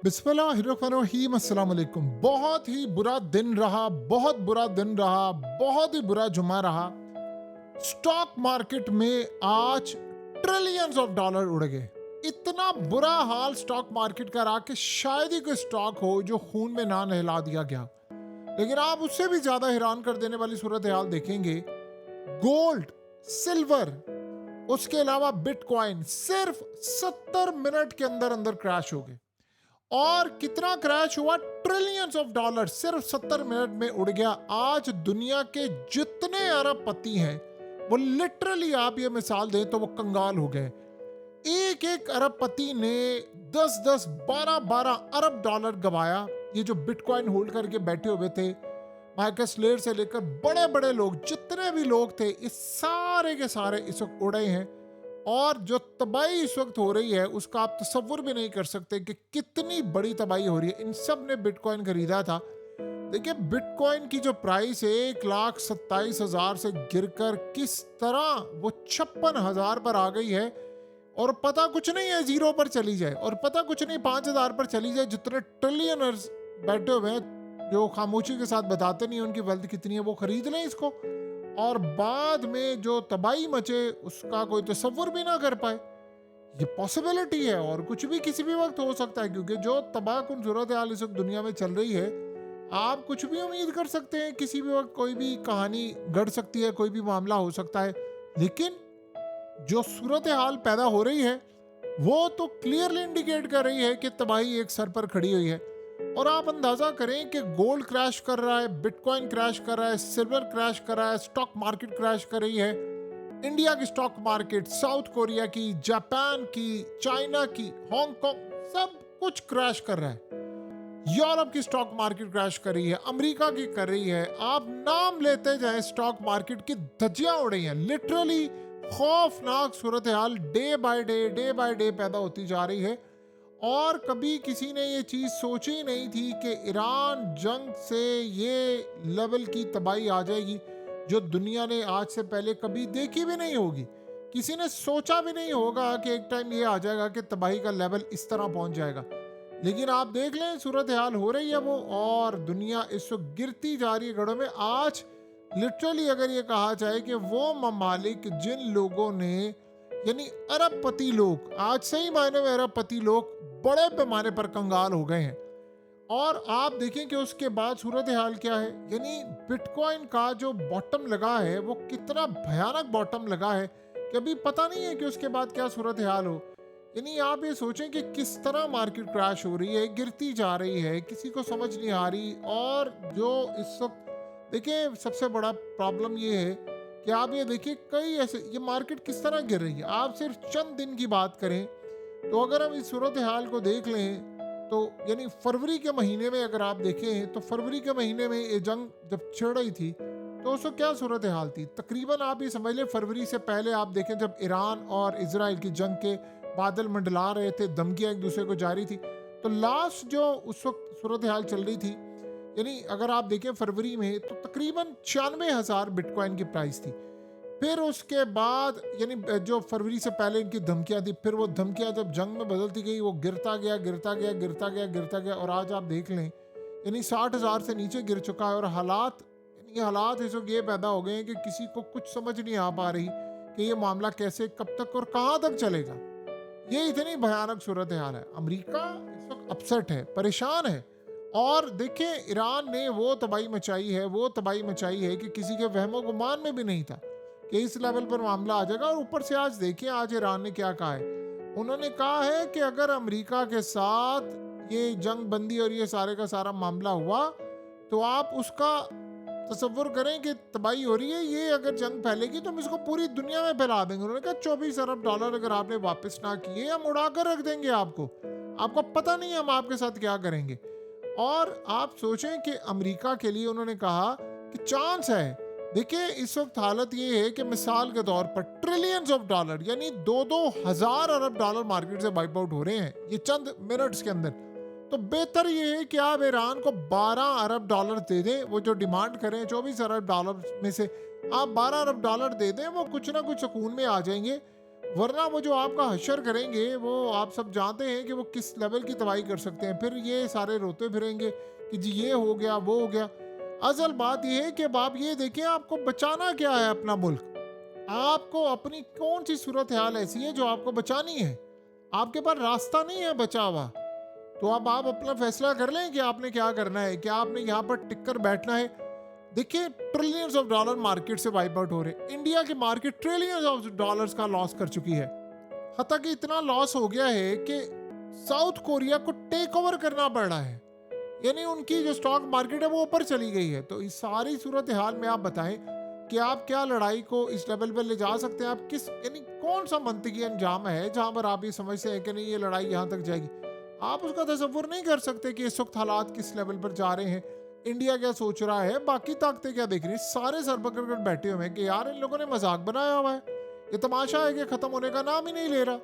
बिस्मिल्लाहिर्रहमानिर्रहीम, अस्सलाम वालेकुम। बहुत ही बुरा दिन रहा, बहुत बुरा दिन रहा, बहुत ही बुरा जुमा रहा। स्टॉक मार्केट में आज ट्रिलियंस ऑफ डॉलर उड़ गए। इतना बुरा हाल स्टॉक मार्केट का रहा कि शायद ही कोई स्टॉक हो जो खून में ना नहला दिया गया। लेकिन आप उससे भी ज्यादा हैरान कर देने वाली सूरत हाल देखेंगे। गोल्ड, सिल्वर, उसके अलावा बिटकॉइन सिर्फ 70 मिनट के अंदर अंदर क्रैश हो गए। और कितना क्रैश हुआ? ट्रिलियंस ऑफ डॉलर सिर्फ 70 मिनट में उड़ गया। आज दुनिया के जितने अरबपति हैं वो लिटरली, आप ये मिसाल दें तो वो कंगाल हो गए। एक एक अरबपति ने 10-10, 12-12 अरब डॉलर गवाया। ये जो बिटकॉइन होल्ड करके बैठे हुए थे, माइकल लेयर से लेकर बड़े बड़े लोग, जितने भी लोग थे, इस सारे के सारे इस वक्त उड़े हैं। और जो तबाही इस वक्त हो रही है उसका आप तसव्वुर भी नहीं कर सकते कि कितनी बड़ी तबाही हो रही है। इन सब ने बिटकॉइन खरीदा था। देखिए, बिटकॉइन की जो प्राइस है 1,27,000 से गिरकर किस तरह वो 56,000 पर आ गई है। और पता कुछ नहीं है जीरो पर चली जाए, और पता कुछ नहीं 5,000 पर चली जाए। जितने ट्रिलियनर्स बैठे हुए हैं जो खामोशी के साथ बताते नहीं उनकी वेल्थ कितनी है, वो खरीद लें इसको, और बाद में जो तबाही मचे उसका कोई तसव्वुर भी ना कर पाए। ये पॉसिबिलिटी है और कुछ भी किसी भी वक्त हो सकता है, क्योंकि जो तबाहकुन सूरत हाल इस वक्त दुनिया में चल रही है, आप कुछ भी उम्मीद कर सकते हैं। किसी भी वक्त कोई भी कहानी घट सकती है, कोई भी मामला हो सकता है। लेकिन जो सूरत हाल पैदा हो रही है वो तो क्लियरली इंडिकेट कर रही है कि तबाही एक सर पर खड़ी हुई है। और आप अंदाजा करें कि गोल्ड क्रैश कर रहा है, बिटकॉइन क्रैश कर रहा है, सिल्वर क्रैश कर रहा है, स्टॉक मार्केट क्रैश कर रही है। इंडिया की स्टॉक मार्केट, साउथ कोरिया की, जापान की, चाइना की, हांगकांग, सब कुछ क्रैश कर रहा है। यूरोप की स्टॉक मार्केट क्रैश कर रही है, अमेरिका की कर रही है। आप नाम लेते जाएं, स्टॉक मार्केट की धज्जियां उड़ रही हैं। लिटरली खौफनाक सूरत हाल डे बाय डे पैदा होती जा रही है। और कभी किसी ने ये चीज सोची ही नहीं थी कि ईरान जंग से ये लेवल की तबाही आ जाएगी, जो दुनिया ने आज से पहले कभी देखी भी नहीं होगी। किसी ने सोचा भी नहीं होगा कि एक टाइम ये आ जाएगा कि तबाही का लेवल इस तरह पहुंच जाएगा। लेकिन आप देख लें, सूरत हाल हो रही है वो, और दुनिया इस वक्त गिरती जा रही है गड़ों में। आज लिटरली अगर ये कहा जाए कि वो ममालिक जिन लोगों ने, यानी अरबपति लोग, आज सही मायने में अरबपति लोग बड़े पैमाने पर कंगाल हो गए हैं। और आप देखें कि उसके बाद सूरत हाल क्या है। यानी बिटकॉइन का जो बॉटम लगा है वो कितना भयानक बॉटम लगा है कि अभी पता नहीं है कि उसके बाद क्या सूरत हाल हो। यानी आप ये सोचें कि किस तरह मार्केट क्रैश हो रही है, गिरती जा रही है, किसी को समझ नहीं आ रही। और जो इस वक्त देखिए, सबसे बड़ा प्रॉब्लम ये है कि आप ये देखिए, कई ऐसे, ये मार्केट किस तरह गिर रही है। आप सिर्फ चंद दिन की बात करें तो अगर हम इस सूरत हाल को देख लें तो, यानी फरवरी के महीने में अगर आप देखें तो फरवरी के महीने में ये जंग जब छिड़ रही थी तो उसको क्या सूरत हाल थी। तकरीबन आप ये समझ लें, फरवरी से पहले आप देखें जब ईरान और इजराइल की जंग के बादल मंडला रहे थे, धमकियां एक दूसरे को जारी थी, तो लास्ट जो उस वक्त सूरत हाल चल रही थी, यानी अगर आप देखें फरवरी में, तो तकरीबन 96,000 बिटकॉइन की प्राइस थी। फिर उसके बाद, यानी जो फरवरी से पहले इनकी धमकियां थी, फिर वो धमकियां जब जंग में बदलती गई, वो गिरता गया गिरता गया गिरता गया गिरता गया, और आज आप देख लें यानी 60,000 से नीचे गिर चुका है। और हालात, यानी हालात इस वक्त ये पैदा हो गए हैं कि किसी को कुछ समझ नहीं आ पा रही कि ये मामला कैसे, कब तक और कहाँ तक चलेगा। ये इतनी भयानक सूरत हाल है। अमेरिका इस वक्त अपसेट है, परेशान है। और देखिए, ईरान ने वो तबाही मचाई है, वो तबाही मचाई है कि किसी के वहमो गुमान में भी नहीं था कि इस लेवल पर मामला आ जाएगा। और ऊपर से आज देखिए, आज ईरान ने क्या कहा है। उन्होंने कहा है कि अगर अमेरिका के साथ ये जंग बंदी और ये सारे का सारा मामला हुआ तो आप उसका तसव्वुर करें कि तबाही हो रही है, ये अगर जंग फैलेगी तो हम इसको पूरी दुनिया में फैला देंगे। उन्होंने कहा 24 अरब डॉलर अगर आपने वापस ना किए, हम उड़ा कर रख देंगे आपको, आपको पता नहीं हम आपके साथ क्या करेंगे। और आप सोचें कि अमेरिका के लिए उन्होंने कहा कि चांस है। देखिए, इस वक्त हालत ये है कि मिसाल के तौर पर ट्रिलियंस ऑफ डॉलर, यानी 2-2 हज़ार अरब डॉलर मार्केट से वाइप आउट हो रहे हैं ये चंद मिनट्स के अंदर। तो बेहतर ये है कि आप ईरान को 12 अरब डॉलर दे दें। वो जो डिमांड करें 24 अरब डॉलर में से आप 12 अरब डॉलर दे दें, वो कुछ ना कुछ सुकून में आ जाएंगे। वरना वो जो आपका हश्र करेंगे वो आप सब जानते हैं कि वो किस लेवल की तबाही कर सकते हैं। फिर ये सारे रोते फिरेंगे कि जी ये हो गया वो हो गया। असल बात ये है कि अब आप ये देखें आपको बचाना क्या है अपना मुल्क। आपको अपनी कौन सी सूरत हाल ऐसी है जो आपको बचानी है। आपके पास रास्ता नहीं है बचा हुआ, तो अब आप अपना फैसला कर लें कि आपने क्या करना है। क्या आपने यहाँ पर टिक कर बैठना है। देखिए ट्रिलियंस ऑफ डॉलर मार्केट से वाइप आउट हो रहे। इंडिया की मार्केट ट्रिलियंस ऑफ डॉलर्स का लॉस कर चुकी है। हत्ता कि इतना लॉस हो गया है कि साउथ कोरिया को टेक ओवर करना पड़ रहा है। यानी उनकी जो स्टॉक मार्केट है वो ऊपर चली गई है। तो इस सारी सूरत हाल में आप बताएं कि आप क्या लड़ाई को इस लेवल पर ले जा सकते हैं। आप किस यानी कौन सा मंतकी अंजाम है जहां पर आप ये समझते हैं कि नहीं ये लड़ाई यहां तक जाएगी। आप उसका तसव्वुर नहीं कर सकते कि इस वक्त हालात किस लेवल पर जा रहे हैं। इंडिया क्या सोच रहा है, बाकी ताकतें क्या देख रही हैं। सारे सर पकड़ कर बैठे हुए हैं कि यार इन लोगों ने मजाक बनाया हुआ है। ये तमाशा है कि खत्म होने का नाम ही नहीं ले रहा।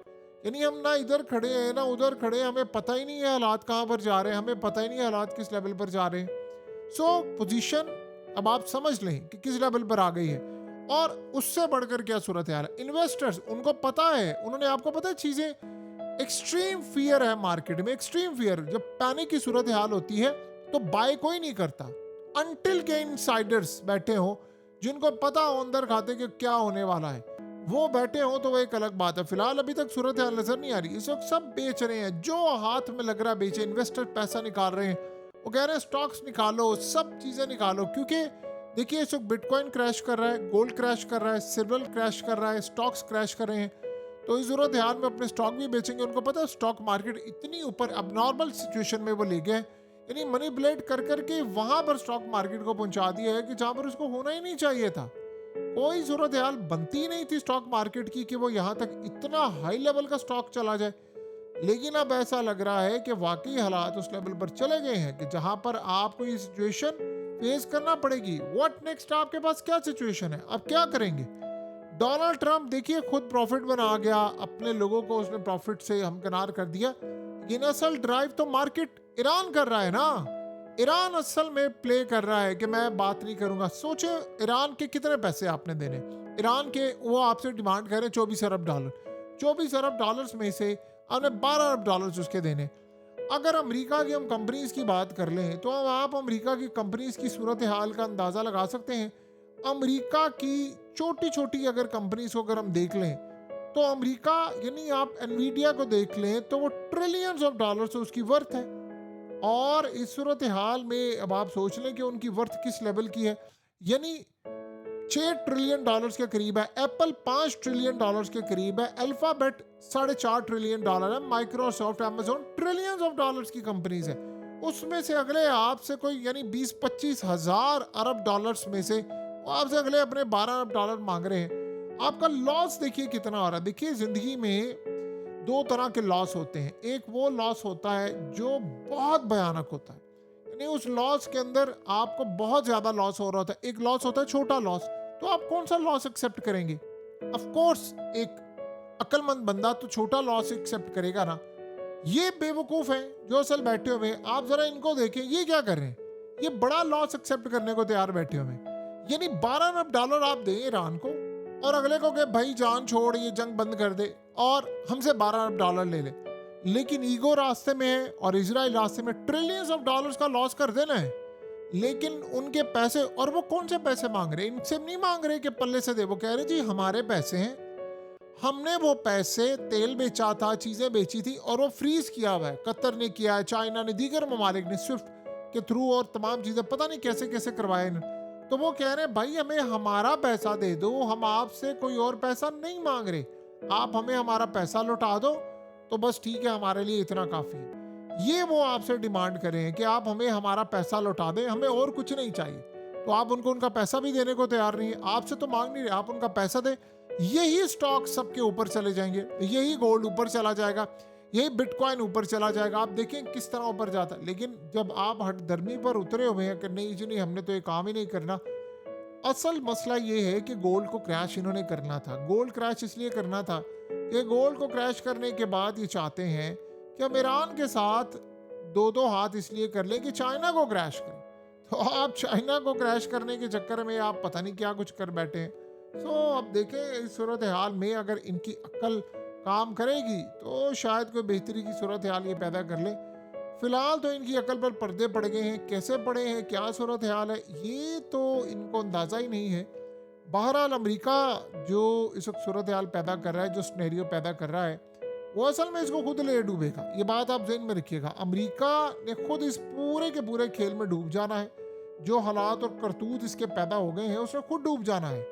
यानी हम ना इधर खड़े हैं ना उधर खड़े हैं, हमें पता ही नहीं है हालात कहाँ पर जा रहे हैं, हमें पता ही नहीं है हालात किस लेवल पर जा रहे हैं। सो पोजीशन अब आप समझ लें कि किस लेवल पर आ गई है। और उससे बढ़कर क्या सूरत हाल है, इन्वेस्टर्स उनको पता है, उन्होंने आपको पता है चीजें एक्सट्रीम फियर है मार्केट में। एक्सट्रीम फियर, जब पैनिक की सूरत हाल होती है तो बाय कोई नहीं करता अनटिल के इनसाइडर्स बैठे हो जिनको पता हो अंदर खाते कि क्या होने वाला है, वो बैठे हो तो वो एक अलग बात है। फिलहाल अभी तक सूरत हाल नजर नहीं आ रही। इस वक्त सब बेच रहे हैं, जो हाथ में लग रहा है बेचे। इन्वेस्टर पैसा निकाल रहे हैं, वो कह रहे हैं स्टॉक्स निकालो, सब चीजें निकालो। क्योंकि देखिए इस वक्त बिटकॉइन क्रैश कर रहा है, गोल्ड क्रैश कर रहा है, सिल्वर क्रैश कर रहा है, स्टॉक्स क्रैश कर रहे हैं। तो इस सूरत हाल में अपने स्टॉक भी बेचेंगे। उनको पता है स्टॉक मार्केट इतनी ऊपर अब नॉर्मल सिचुएशन में वो ले गए, यानी मनीपुलेट कर करके वहां पर स्टॉक मार्केट को पहुंचा दिया है कि जहां पर उसको होना ही नहीं चाहिए था। कोई सूरत हाल बनती नहीं थी स्टॉक मार्केट की कि वो यहाँ तक इतना हाई लेवल का स्टॉक चला जाए। लेकिन अब ऐसा लग रहा है कि वाकई हालात उस लेवल पर चले गए हैं कि जहां पर आपको ये सिचुएशन फेस करना पड़ेगी। व्हाट नेक्स्ट, आपके पास क्या सिचुएशन है, अब क्या करेंगे। डोनाल्ड ट्रंप देखिए खुद प्रॉफिट बना गया, अपने लोगों को उसने प्रॉफिट से हमकिनार कर दिया। ये असल ड्राइव तो मार्केट ईरान कर रहा है ना। ईरान असल में प्ले कर रहा है कि मैं बात नहीं करूंगा। सोचे ईरान के कितने पैसे आपने देने। ईरान के वो आपसे डिमांड कर रहे हैं 24 अरब डॉलर। 24 अरब डॉलर्स में से आपने 12 अरब डॉलर्स उसके देने। अगर अमेरिका की हम कंपनीज की बात कर लें तो आप अमेरिका की कंपनीज की सूरत हाल का अंदाजा लगा सकते हैं। अमेरिका की छोटी छोटी अगर कंपनीज को अगर हम देख लें तो अमेरिका यानी आप एनवीडिया को देख लें तो वो ट्रिलियंस ऑफ डॉलर्स उसकी वर्थ है। और इस सूरत हाल में अब आप सोच लें कि उनकी वर्थ किस लेवल की है। यानी 6 ट्रिलियन डॉलर्स के करीब है, एप्पल 5 ट्रिलियन डॉलर्स के करीब है, अल्फाबेट 4.5 ट्रिलियन डॉलर है, Microsoft Amazon trillions of dollars की कंपनीज है। उसमें से अगले आपसे कोई यानी 20-25 हजार अरब डॉलर्स में से आपसे अगले अपने 12 अरब डॉलर मांग रहे हैं। आपका लॉस देखिए कितना हो रहा है। देखिए जिंदगी में दो तरह के लॉस होते हैं। एक वो लॉस होता है जो बहुत भयानक होता है, यानी उस लॉस के अंदर आपको बहुत ज्यादा लॉस हो रहा होता है। एक लॉस होता है छोटा लॉस। तो आप कौन सा लॉस एक्सेप्ट करेंगे। ऑफ कोर्स एक अक्लमंद बंदा तो छोटा लॉस एक्सेप्ट करेगा ना। ये बेवकूफ हैं जो असल बैठे हुए हैं। आप जरा इनको देखें, ये क्या कर रहे हैं, ये बड़ा लॉस एक्सेप्ट करने को तैयार बैठे हुए हैं। यानी 12 अरब डॉलर आप दें ईरान को और अगले को कहे भाई जान छोड़ ये जंग बंद कर दे और हमसे 12 अरब डॉलर ले ले। लेकिन ईगो रास्ते में है और इजराइल रास्ते में, ट्रिलियंस ऑफ डॉलर्स का लॉस कर देना है। लेकिन उनके पैसे, और वो कौन से पैसे मांग रहे हैं, इनसे नहीं मांग रहे कि पल्ले से दे। वो कह रहे जी हमारे पैसे हैं, हमने वो पैसे तेल बेचा था, चीजें बेची थी और वो फ्रीज किया हुआ है। कतर ने किया है, चाइना ने, दीगर ममालिक ने स्विफ्ट के थ्रू और तमाम चीजें पता नहीं कैसे कैसे करवाए। तो वो कह रहे हैं भाई हमें हमारा पैसा दे दो, हम आपसे कोई और पैसा नहीं मांग रहे, आप हमें हमारा पैसा लौटा दो तो बस ठीक है, हमारे लिए इतना काफी है। ये वो आपसे डिमांड कर रहे हैं कि आप हमें हमारा पैसा लौटा दें, हमें और कुछ नहीं चाहिए। तो आप उनको उनका पैसा भी देने को तैयार नहीं है। आपसे तो मांग नहीं रहे, आप उनका पैसा दें। यही स्टॉक सबके ऊपर चले जाएंगे, यही गोल्ड ऊपर चला जाएगा, यही बिटकॉइन ऊपर चला जाएगा। आप देखें किस तरह ऊपर जाता है। लेकिन जब आप हठधर्मी पर उतरे हुए हैं कि नहीं जी नहीं, हमने तो ये काम ही नहीं करना। असल मसला ये है कि गोल्ड को क्रैश इन्होंने करना था। गोल्ड क्रैश इसलिए करना था कि गोल्ड को क्रैश करने के बाद ये चाहते हैं कि हम ईरान के साथ दो दो हाथ इसलिए कर लें कि चाइना को क्रैश करें। तो आप चाइना को क्रैश करने के चक्कर में आप पता नहीं क्या कुछ कर बैठे हैं। अब देखें इस सूरत हाल में अगर इनकी अक्ल काम करेगी तो शायद कोई बेहतरी की सूरत हाल ये पैदा कर ले। फिलहाल तो इनकी अकल पर पर्दे पड़ गए हैं, कैसे पड़े हैं, क्या सूरत हाल है, ये तो इनको अंदाज़ा ही नहीं है। बहरहाल अमेरिका जो इस वक्त सूरत हाल पैदा कर रहा है, जो स्नेरियो पैदा कर रहा है, वो असल में इसको खुद ले डूबेगा। ये बात आप ज़हन में रखिएगा। अमेरिका ने खुद इस पूरे के पूरे खेल में डूब जाना है। जो हालात और करतूत इसके पैदा हो गए हैं उसमें खुद डूब जाना है।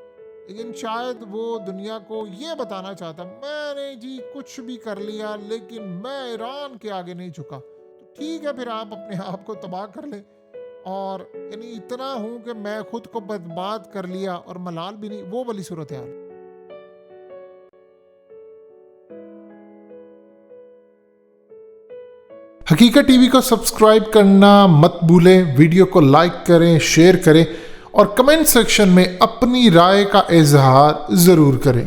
लेकिन शायद वो दुनिया को ये बताना चाहता, मैंने जी कुछ भी कर लिया लेकिन मैं ईरान के आगे नहीं झुका। तो ठीक है, फिर आप अपने आप को तबाह कर लें। और यानी इतना हूं कि मैं खुद को बर्बाद कर लिया और मलाल भी नहीं, वो वाली सूरत हाल। हकीकत टीवी को सब्सक्राइब करना मत भूलें, वीडियो को लाइक करें, शेयर करें और कमेंट सेक्शन में अपनी राय का इजहार ज़रूर करें।